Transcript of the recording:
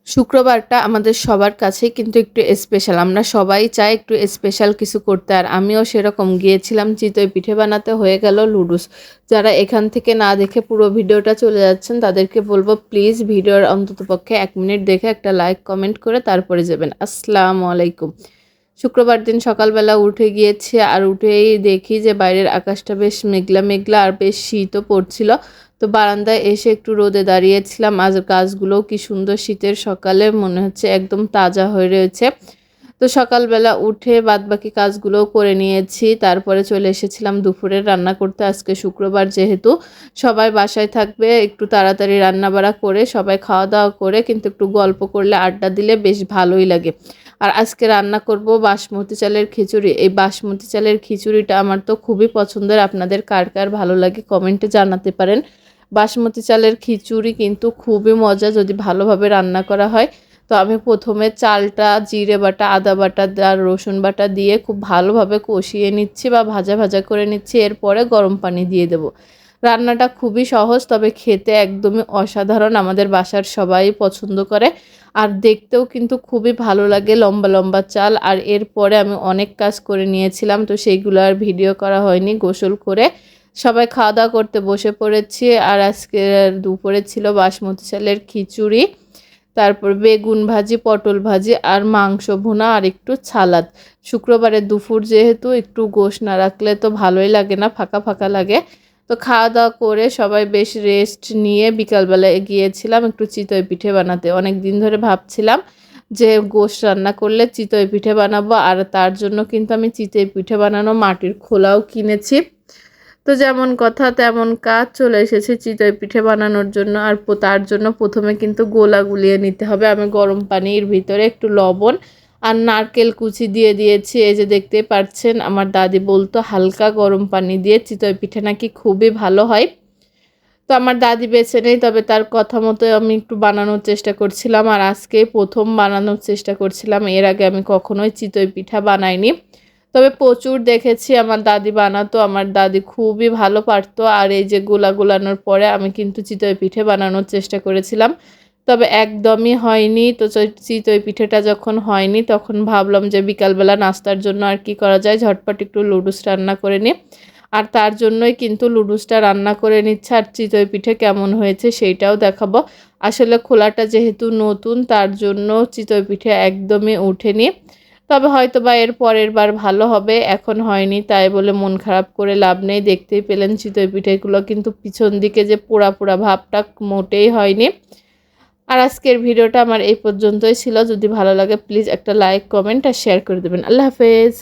শুক্রবারটা আমাদের সবার কাছেই কিন্তু একটু স্পেশাল। আমরা সবাই চাই একটু স্পেশাল কিছু করতে। আর আমিও সেরকম গিয়েছিলাম চিতই পিঠে বানাতে, হয়ে গেল লুডুস। যারা এখান থেকে না দেখে পুরো ভিডিওটা চলে যাচ্ছেন তাদেরকে বলব প্লিজ ভিডিওর অন্ততপক্ষে ১ মিনিট দেখে একটা লাইক কমেন্ট করে তারপরে যাবেন। আসসালামু আলাইকুম। শুক্রবার দিন সকালবেলা উঠে গিয়েছি আর উঠেই দেখি যে বাইরের আকাশটা বেশ মেঘলা মেঘলা আর বেশ শীতও পড়ছিল। তো বারান্দায় এসে একটু রোদে দাঁড়িয়েছিলাম। আজ গাছগুলোও কি সুন্দর, শীতের সকালে মনে হচ্ছে একদম তাজা হয়ে রয়েছে। তো সকালবেলা উঠে বাদবাকি কাজগুলোও করে নিয়েছি। তারপরে চলে এসেছিলাম দুপুরের রান্না করতে। আজকে শুক্রবার যেহেতু সবাই বাসায় থাকবে, একটু তাড়াতাড়ি রান্নাবাড়া করে সবাই খাওয়া দাওয়া করে কিন্তু একটু গল্প করলে আড্ডা দিলে বেশ ভালোই লাগে। আর আজকে রান্না করব বাসমতি চালের খিচুড়ি। এই বাসমতি চালের খিচুড়িটা আমার তো খুবই পছন্দের। আপনাদের কার কার ভালো লাগে কমেন্টে জানাতে পারেন। বাসমতি চালের খিচুড়ি কিন্তু খুবই মজা যদি ভালোভাবে রান্না করা হয়। তো আমি প্রথমে চালটা জিরে বাটা, আদা বাটা আর রসুন বাটা দিয়ে খুব ভালোভাবে কষিয়ে নিচ্ছি বা ভাজা ভাজা করে নিচ্ছি। এরপরে গরম পানি দিয়ে দেব। রান্নাটা খুবই সহজ, তবে খেতে একদমই অসাধারণ। আমাদের বাসার সবাই পছন্দ করে আর দেখতেও কিন্তু খুবই ভালো লাগে। লম্বা লম্বা চাল। আর এরপরে আমি অনেক কাজ করে নিয়েছিলাম, তো সেইগুলো আর ভিডিও করা হয়নি। গোসল করে সবাই খাওয়া দাওয়া করতে বসে পড়েছি। আর আজকে দুপুরে ছিল বাসমতি চালের খিচুড়ি, তারপর বেগুন ভাজি, পটল ভাজি আর মাংস ভুনা আর একটু সালাদ। শুক্রবারের দুপুর যেহেতু একটু গোশ না রাখলে তো ভালোই লাগে না, ফাঁকা ফাঁকা লাগে। তো খাওয়া দাওয়া করে সবাই বেশ রেস্ট নিয়ে বিকালবেলায় গিয়েছিলাম একটু চিতই পিঠে বানাতে। অনেক দিন ধরে ভাবছিলাম যে গোশ রান্না করলে চিতই পিঠে বানাবো, আর তার জন্য কিন্তু আমি চিতই পিঠে বানানো মাটির খোলাও কিনেছি। তো যেমন কথা তেমন কাজ, চলে এসেছি চিতই পিঠে বানানোর জন্য। আর তার জন্য প্রথমে কিন্তু গোলা গুলিয়ে নিতে হবে। আমি গরম পানির ভিতরে একটু লবণ আর নারকেল কুচি দিয়ে দিয়েছি। এই যে দেখতে পাচ্ছেন, আমার দাদি বলতো হালকা গরম পানি দিয়ে চিতই পিঠে নাকি খুবই ভালো হয়। তো আমার দাদি বেঁচে নেই, তবে তার কথা মতো আমি একটু বানানোর চেষ্টা করছিলাম। আর আজকে প্রথম বানানোর চেষ্টা করছিলাম, এর আগে আমি কখনোই চিতই পিঠা বানাইনি। তবে প্রচুর দেখেছি আমার দাদি বানাতো, আমার দাদি খুবই ভালো পারতো। আর এই যে গোলা গোলানোর পরে আমি কিন্তু চিতই পিঠে বানানোর চেষ্টা করেছিলাম, তবে একদমই হয়নি। তো চিতই পিঠেটা যখন হয়নি তখন ভাবলাম যে বিকালবেলা নাস্তার জন্য আর কি করা যায়, ঝটপট একটু লুডুস রান্না করে নিই। আর তার জন্যই কিন্তু লুডুসটা রান্না করে নিচ্ছে। আর চিতই পিঠে কেমন হয়েছে সেইটাও দেখাবো। আসলে খোলাটা যেহেতু নতুন তার জন্য চিতই পিঠে একদমই ওঠেনি, তবে হয়তো বা এর পরের বার ভালো হবে। এখন হয়নি তাই বলে মন খারাপ করে লাভ নেই। দেখতেই পেলেন চিতই পিঠেগুলো কিন্তু পিছন দিকে যে পোড়া পোড়া ভাবটা মোটেই হয়নি। আর আজকের ভিডিওটা আমার এই পর্যন্তই ছিল। যদি ভালো লাগে প্লিজ একটা লাইক কমেন্ট আর শেয়ার করে দেবেন। আল্লাহ হাফেজ।